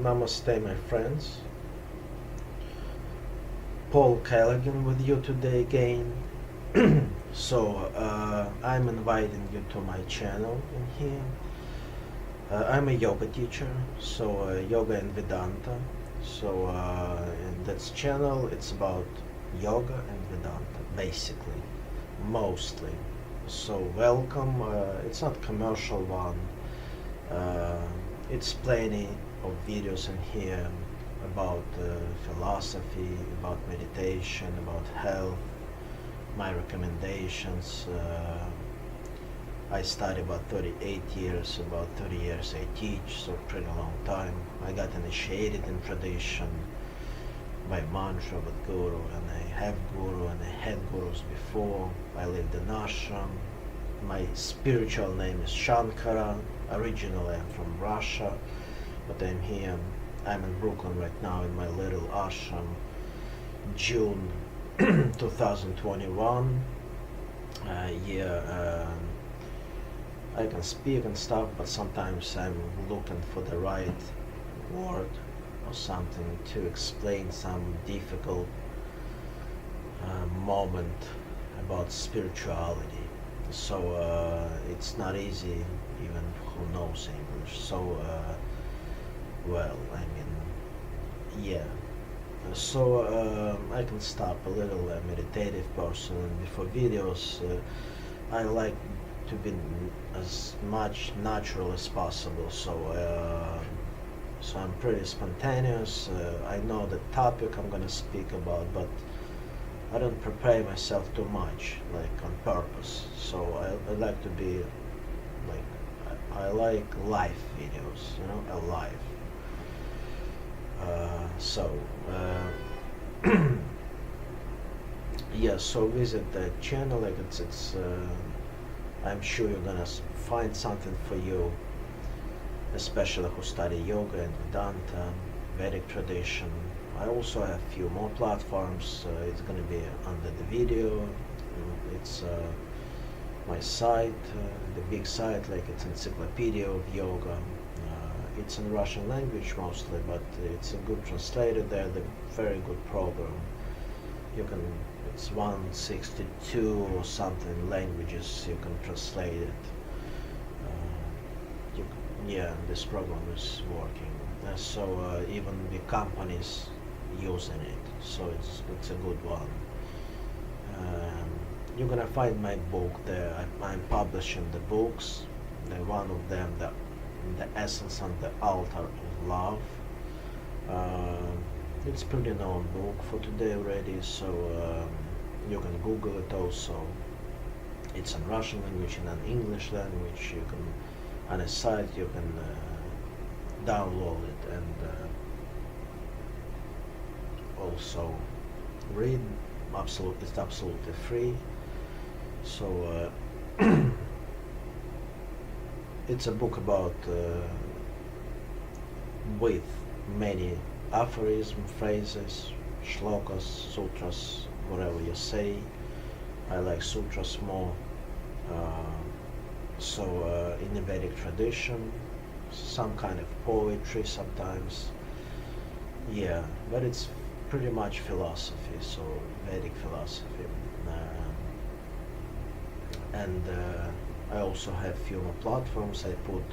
Namaste, my friends. Pavel Kalagin with you today again. I'm inviting you to my channel in here. I'm a yoga teacher, yoga and Vedanta. In this channel, it's about yoga and Vedanta, basically, mostly. So welcome. It's not commercial one. It's plenty of videos in here about philosophy, about meditation, about health, my recommendations. I study about 38 years, about 30 years I teach, so pretty long time. I got initiated in tradition by mantra with guru, and I have guru, and I had gurus before. I lived in Ashram. My spiritual name is Sankara. Originally I'm from Russia, but I'm in Brooklyn right now in my little ashram. June 2021. I can speak and stuff, but sometimes I'm looking for the right word or something to explain some difficult moment about spirituality. It's not easy, even who knows English. I can stop a little meditative person. Before videos, I like to be as much natural as possible. I'm pretty spontaneous. I know the topic I'm gonna speak about, but I don't prepare myself too much, like on purpose. I like to be like I like live videos, alive. Visit the channel. Like I'm sure you're gonna find something for you, especially who study yoga and Vedanta, Vedic tradition. I also have a few more platforms. It's gonna be under the video. It's my site, the big site, like it's encyclopedia of yoga. It's in Russian language mostly, but it's a good translated there, the very good program. It's 162 or something languages you can translate it. This program is working. Even the companies using it, so it's a good one. You're gonna find my book there. I'm publishing the books. One of them, the Essence on the Altar of Love. It's pretty known book for today already, so you can Google it also. It's in Russian language and in English language. You can, on a site, you can download it and also read. It's absolutely free. It's a book about with many aphorisms, phrases, shlokas, sutras, whatever you say. I like sutras more. In the Vedic tradition, some kind of poetry sometimes. But it's pretty much philosophy, so Vedic philosophy. I also have few more platforms. I put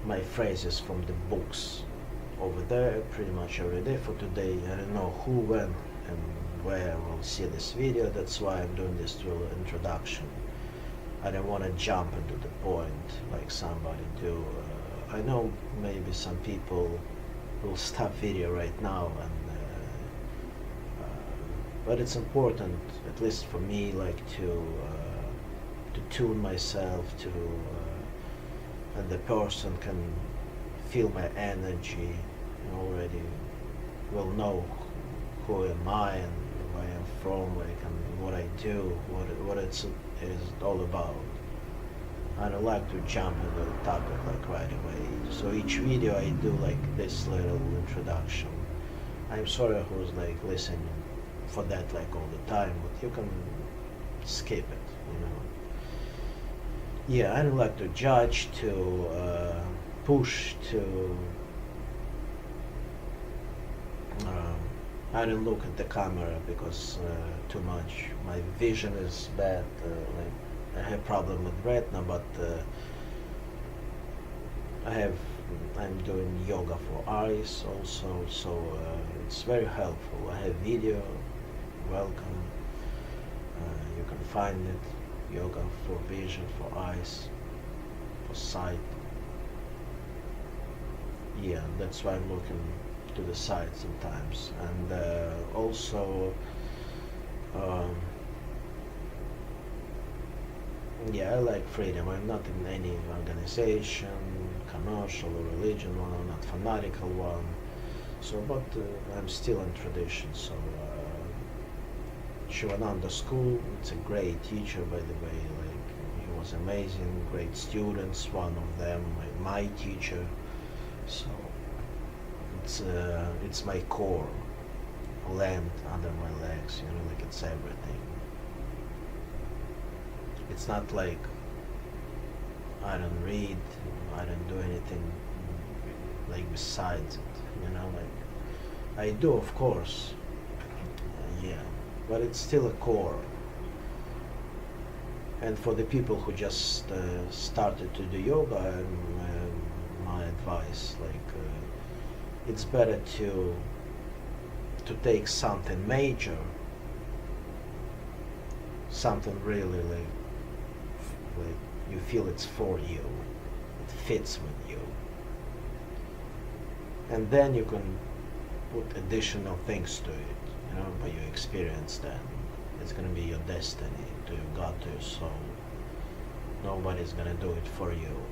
my phrases from the books over there pretty much every day. For today, I don't know who, when, and where will see this video. That's why I'm doing this little introduction. I don't want to jump into the point like somebody do. I know maybe some people will stop video right now, but it's important, at least for me, like to tune myself to, and the person can feel my energy and already will know who am I and where I am from, like, and what I do, what is all about. I don't like to jump into the topic like right away. So each video I do like this little introduction. I'm sorry who's like listening for that like all the time, but you can skip it, I don't like to judge, to push, to I don't look at the camera because too much. My vision is bad. Like I have problem with retina, but I'm doing yoga for eyes also, so it's very helpful. I have video. Welcome. You can find it. Yoga for vision, for eyes, for sight. Yeah, that's why I'm looking to the side sometimes, and also um, yeah, I like freedom. I'm not in any organization, commercial or religion one, I'm not fanatical one. So, but I'm still in tradition. So, Shivananda school, it's a great teacher, by the way. Like he was amazing, great students. One of them, my teacher. So, it's my core, land under my legs. You know, like it's everything. It's not like I don't read, I don't do anything like besides it, you know, like I do of course, yeah, but it's still a core. And for the people who just started to do yoga, my advice, like it's better to take something major, something really like you feel it's for you, it fits with you, and then you can put additional things to it, you know, by your experience. Then it's going to be your destiny, to your God, to your soul. Nobody's going to do it for you,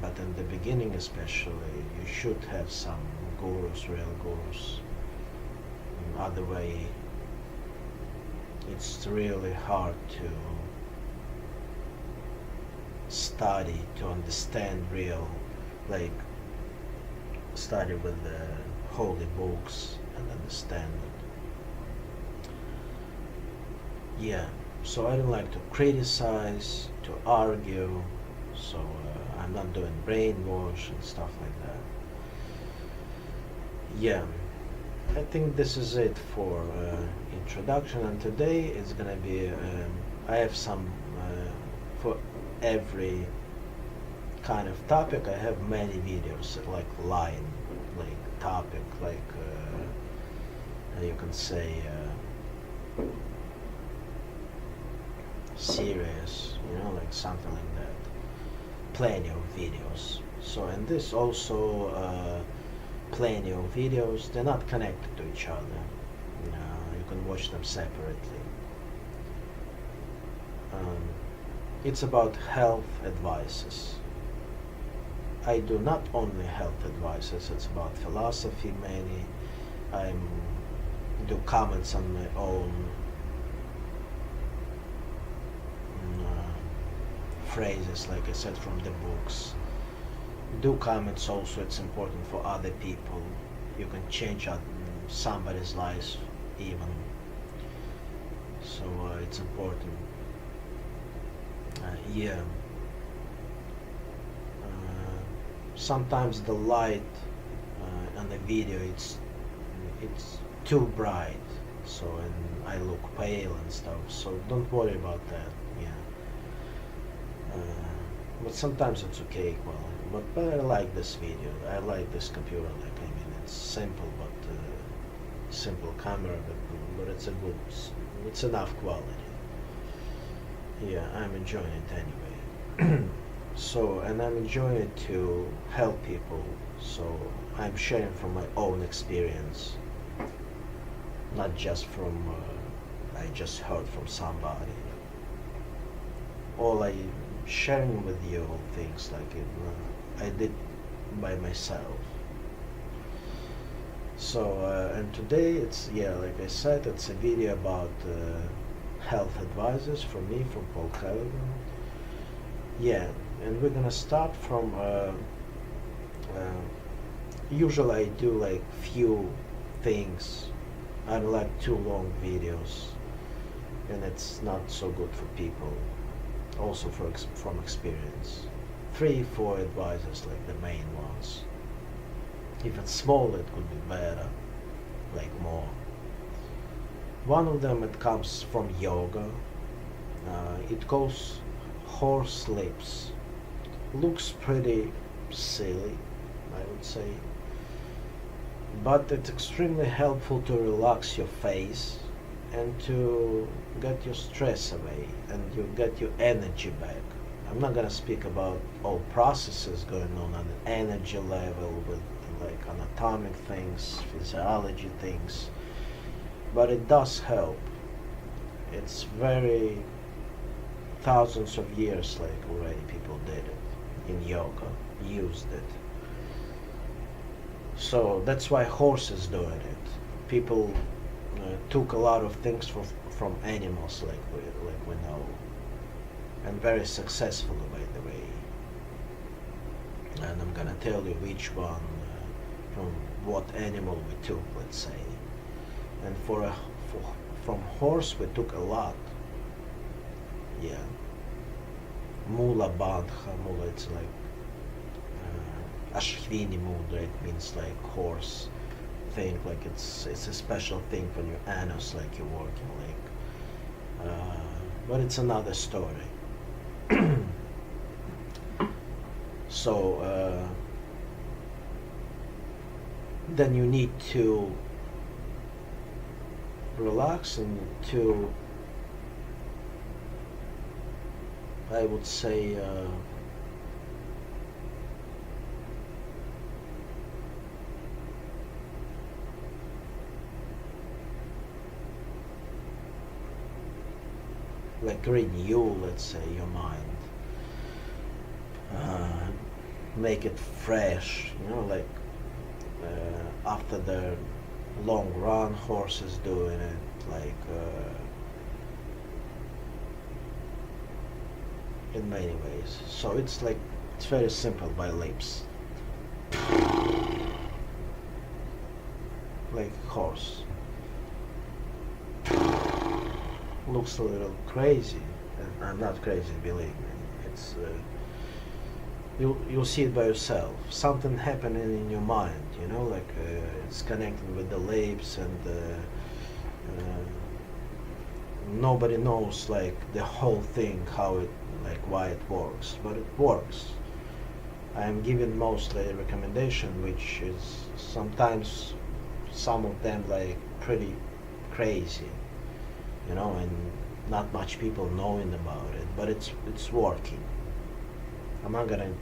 but in the beginning especially you should have some gurus, real gurus. Other way it's really hard to study, to understand real, like study with the holy books and understand it. Yeah, so I don't like to criticize, to argue, so I'm not doing brainwash and stuff like that. Yeah, I think this is it for introduction, and today is gonna be I have some for every kind of topic. I have many videos, like line, like topic, like you can say serious, you know, like something like that. Plenty of videos. So, and this also plenty of videos. They're not connected to each other. You can watch them separately. It's about health advices. I do not only health advices, it's about philosophy mainly. I do comments on my own phrases, like I said, from the books. Do comments also, it's important for other people. You can change somebody's life even. So it's important. Yeah. Sometimes the light on the video it's too bright, so and I look pale and stuff. So don't worry about that. Yeah. But sometimes it's okay quality. But I like this video. I like this computer. Like it's simple, but simple camera, but it's a good. It's enough quality. Yeah, I'm enjoying it anyway. So, and I'm enjoying it to help people. So I'm sharing from my own experience, not just from I just heard from somebody. All I sharing with you things like it, I did by myself. So and today it's, yeah, like I said, it's a video about health advices from me, from Pavel Kalagin. Yeah, and we're gonna start from usually I do like few things. I don't like too long videos, and it's not so good for people. Also from experience, 3-4 advices, like the main ones. If it's small, it could be better. like more. One of them, it comes from yoga. It calls horse lips. Looks pretty silly, I would say, but it's extremely helpful to relax your face and to get your stress away and you get your energy back. I'm not gonna speak about all processes going on an energy level with like anatomic things, physiology things, but it does help. It's very thousands of years like already people did it in yoga, used it. So that's why horses doing it. People took a lot of things from animals like we know, and very successfully by the way. And I'm gonna tell you which one from what animal we took, let's say. And from horse we took a lot. Yeah. Mula bandha, mula it's like ashvini mudra, it means like horse thing, like it's a special thing for your anus, like you're working like. But it's another story. So then you need to relax and to, I would say, like renew, let's say, your mind, make it fresh, you know, like after the long run, horses doing it, like in many ways. So it's like, it's very simple by lips, like horse. Looks a little crazy, and I'm not crazy, believe me. It's you'll see it by yourself. Something happening in your mind, you know, like it's connecting with the lips, and nobody knows like the whole thing, how it, like why it works, but it works. I am giving mostly recommendation, which is sometimes some of them like pretty crazy, you know, and not much people knowing about it, but it's working. I'm not gonna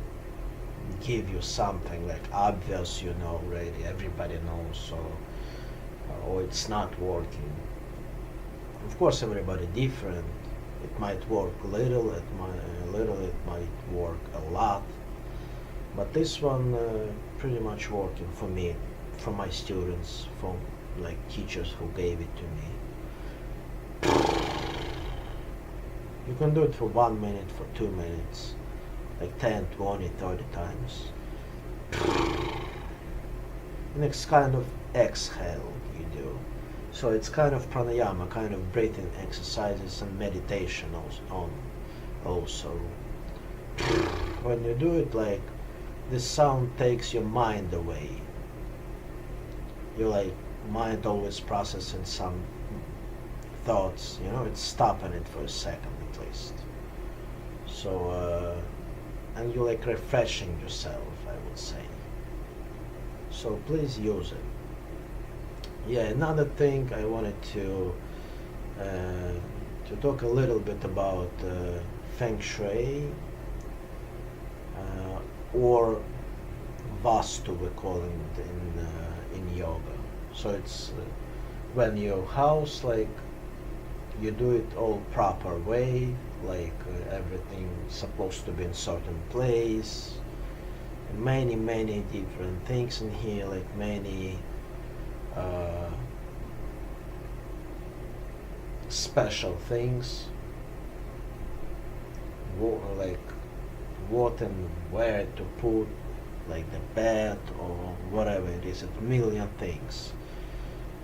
give you something like obvious, you know, already everybody knows, so or it's not working. Of course, everybody different. It might work little, it might work a lot, but this one pretty much working for me, from my students, from like teachers who gave it to me. You can do it for 1 minute, for 2 minutes, like 10, 20, 30 times. And it's kind of exhale you do. So it's kind of pranayama, kind of breathing exercises and meditation also. When you do it, like, this sound takes your mind away. Your like mind always processing some thoughts, you know, it's stopping it for a second at least. So and you like refreshing yourself, I would say. So please use it. Yeah, another thing I wanted to talk a little bit about feng shui, or vastu, we call it in yoga. So it's when your house, like, you do it all proper way, like everything supposed to be in certain place. Many different things in here, like many special things, like what and where to put, like the bed or whatever it is, a million things.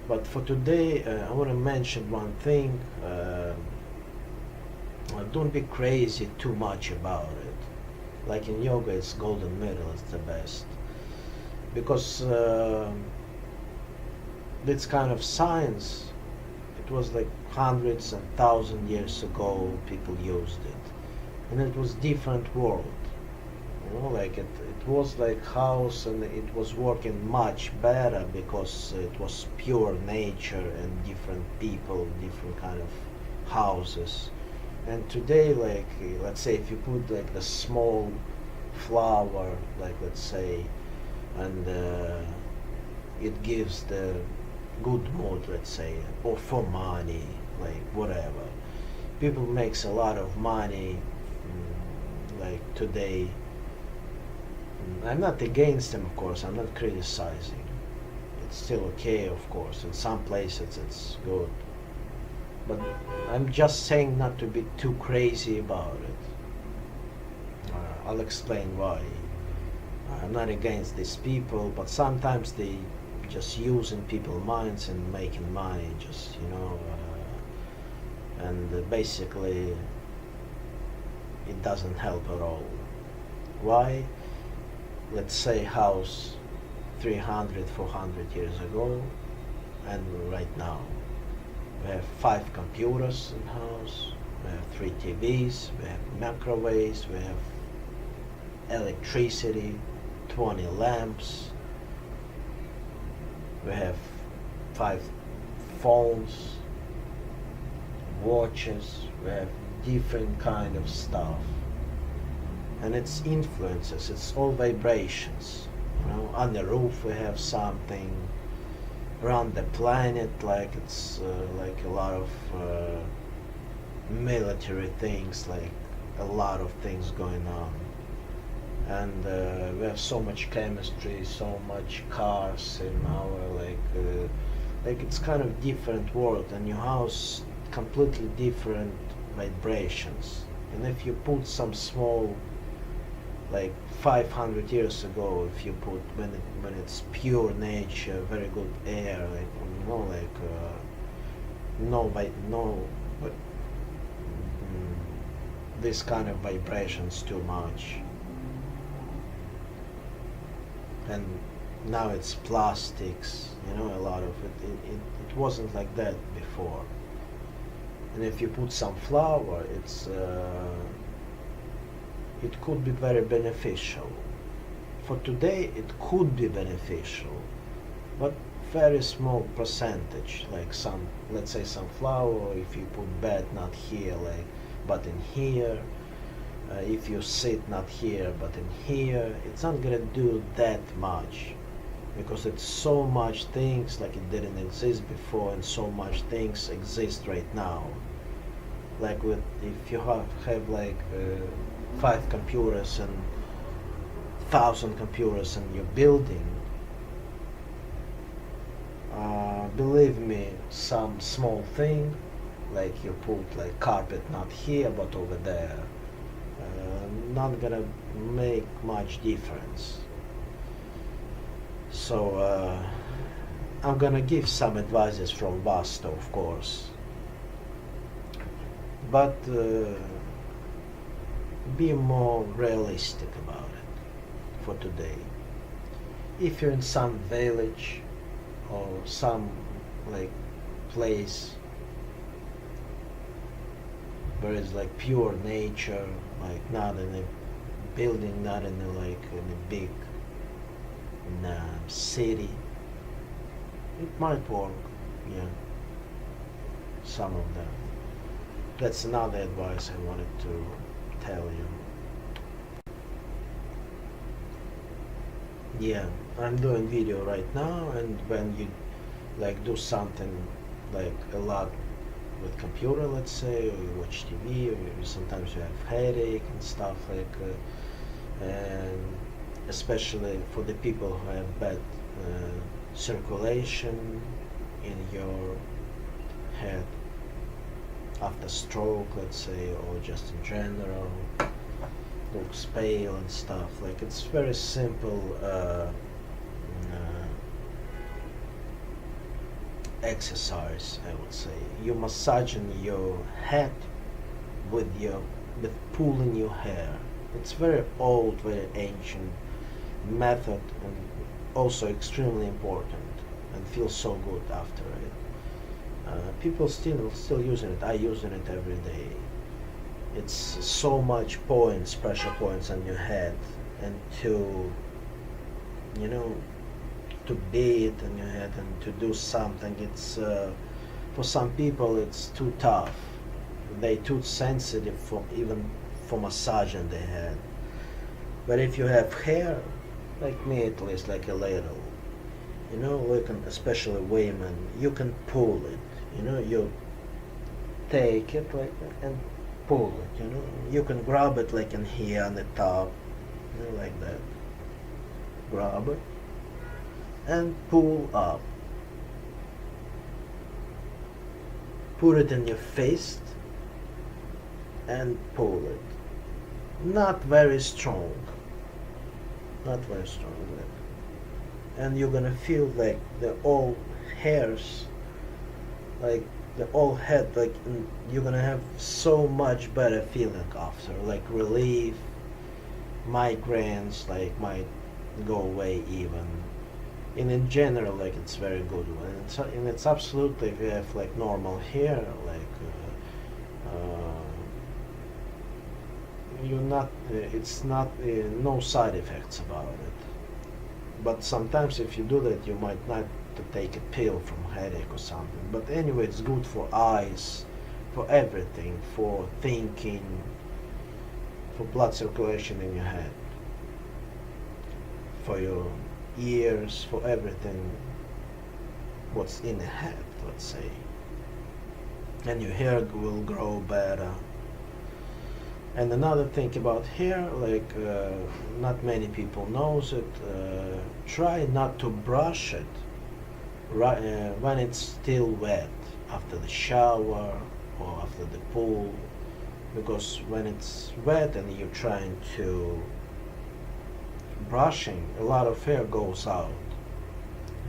But for today, I want to mention one thing. Don't be crazy too much about it. Like in yoga, it's golden middle, it's the best. Because this kind of science, it was like hundreds and thousand years ago people used it, and it was different world. Like it was like house, and it was working much better because it was pure nature and different people, different kind of houses. And today, like let's say if you put like the small flower, like let's say, and it gives the good mood, let's say, or for money, like whatever. People makes a lot of money, like today. I'm not against them, of course. I'm not criticizing. It's still okay, of course. In some places it's good. But I'm just saying not to be too crazy about it. I'll explain why. I'm not against these people, but sometimes they just using people's minds and making money, just, and basically it doesn't help at all. Why? Let's say house 300, 400 years ago, and right now we have 5 computers in house, we have 3 TVs, we have microwaves, we have electricity, 20 lamps, we have 5 phones, watches, we have different kind of stuff. And it's influences, it's all vibrations. On the roof we have something, around the planet, like it's like a lot of military things, like a lot of things going on. And we have so much chemistry, so much cars in our, like it's kind of different world, and your house completely different vibrations. And if you put some small, like 500 years ago, if you put when it's pure nature, very good air, like but this kind of vibrations too much. And now it's plastics, a lot of it wasn't like that before. And if you put some flower, it could be very beneficial. For today it could be beneficial, but very small percentage, like some, let's say some flower, if you put bed not here, like, but in here, if you sit not here but in here, it's not gonna do that much, because it's so much things like it didn't exist before, and so much things exist right now. Like if you have like 5 computers and 1,000 computers in your building, believe me, some small thing, like you put like carpet not here but over there, not gonna make much difference. So I'm gonna give some advices from Vastu, of course, but be more realistic about it for today. If you're in some village or some like place where it's like pure nature, like not in a building, not in a big city, it might work, yeah, some of them. That's another advice I wanted to tell you. Yeah, I'm doing video right now, and when you like do something like a lot with computer, let's say, or you watch TV, or sometimes you have headache and stuff, like and especially for the people who have bad circulation in your head after stroke, let's say, or just in general, looks pale and stuff. Like, it's very simple exercise, I would say. You massaging your head with pulling your hair. It's very old, very ancient method, and also extremely important. and feel so good after it. People still using it. I using it every day. It's so much points, pressure points on your head, and to, you know, to be it in your head and to do something. It's for some people it's too tough. They too sensitive for even for massaging their head. But if you have hair, like me at least, like a little, you know, like especially women, you can pull it. You know, you take it like that and pull it. You know, you can grab it like in here on the top, you know, like that. Grab it and pull up. Put it in your fist and pull it. Not very strong. Not very strong. And you're gonna feel like the all hairs, like the whole head, like you're gonna have so much better feeling after, like relief, migraines like might go away even. And in general, like it's very good. And it's absolutely, if you have like normal hair, like you're not, it's not, no side effects about it. But sometimes if you do that, you might not to take a pill from headache or something. But anyway, it's good for eyes, for everything, for thinking, for blood circulation in your head, for your ears, for everything what's in the head, let's say. And your hair will grow better. And another thing about hair, like not many people knows it, try not to brush it when it's still wet, after the shower or after the pool, because when it's wet and you're trying to brushing, a lot of hair goes out.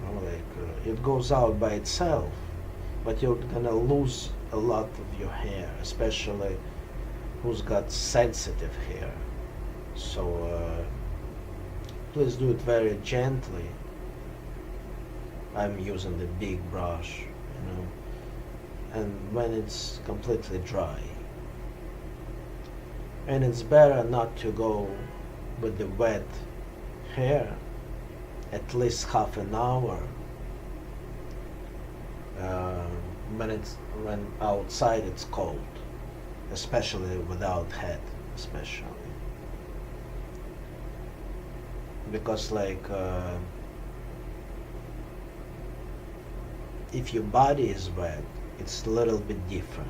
You know, like it goes out by itself, but you're gonna lose a lot of your hair, especially who's got sensitive hair. So please do it very gently. I'm using the big brush, you know, and when it's completely dry. And it's better not to go with the wet hair at least half an hour when outside it's cold, especially without head, especially because like if your body is wet, it's a little bit different.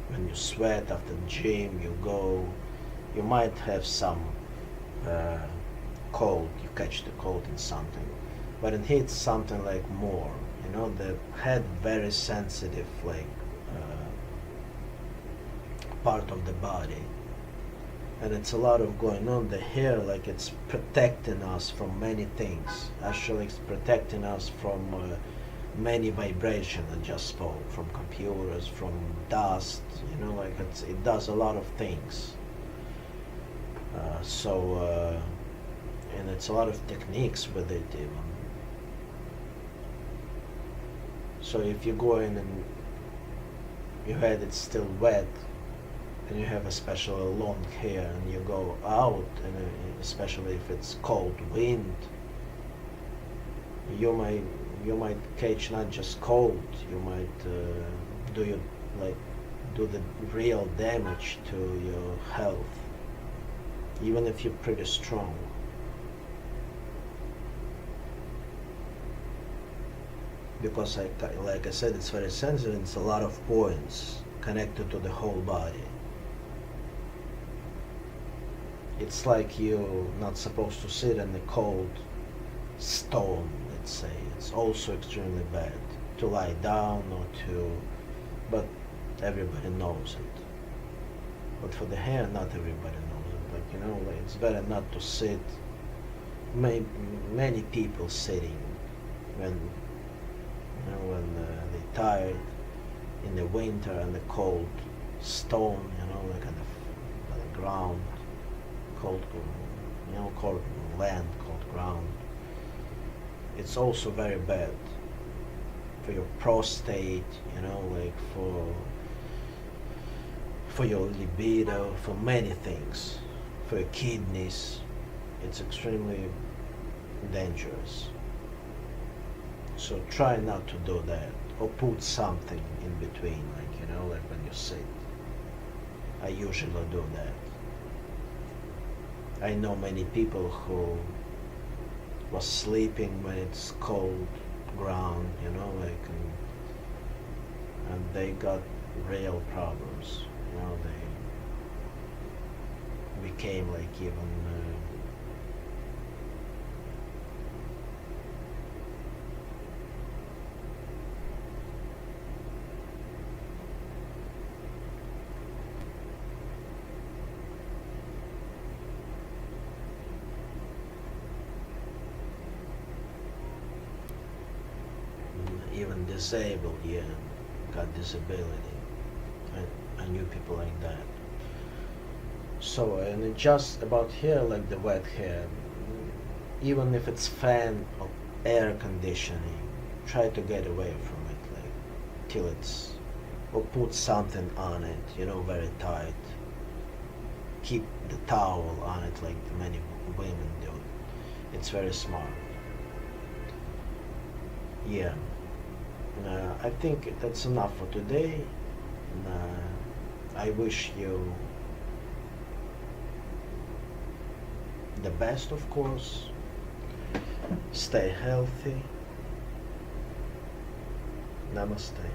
When you sweat after the gym, you might have some cold, you catch the cold in something, but in heat something like more, you know, the head very sensitive, like part of the body, and it's a lot of going on. The hair, like it's protecting us from many things. Actually, it's protecting us from many vibrations, I just spoke, from computers, from dust, you know, like it does a lot of things. And it's a lot of techniques with it even. So if you go in and your head is still wet, and you have a special long hair, and you go out, and especially if it's cold wind, you might catch not just cold, you might do the real damage to your health, even if you're pretty strong. Because like I said, it's very sensitive. It's a lot of points connected to the whole body. It's like you're not supposed to sit in the cold stone, let's say. It's also extremely bad to lie down or but everybody knows it. But for the hair, not everybody knows it. Like, you know, like it's better not to sit. Many people sitting when they're tired in the winter and the cold stone, you know, like on the ground, cold land, cold ground. it's also very bad for your prostate, you know, like for your libido, for many things, for your kidneys. It's extremely dangerous. So try not to do that, or put something in between, like, you know, like when you sit. I usually do that. I know many people who was sleeping when it's cold ground, you know, like, and they got real problems, you know, they became like even even disabled, yeah, got disability. I knew people like that. So, and it just about here, like the wet hair, even if it's fan or air conditioning, try to get away from it, like, till it's, or put something on it, you know, very tight. Keep the towel on it like many women do. It's very smart. Yeah. I think that's enough for today. I wish you the best, of course. Stay healthy. Namaste.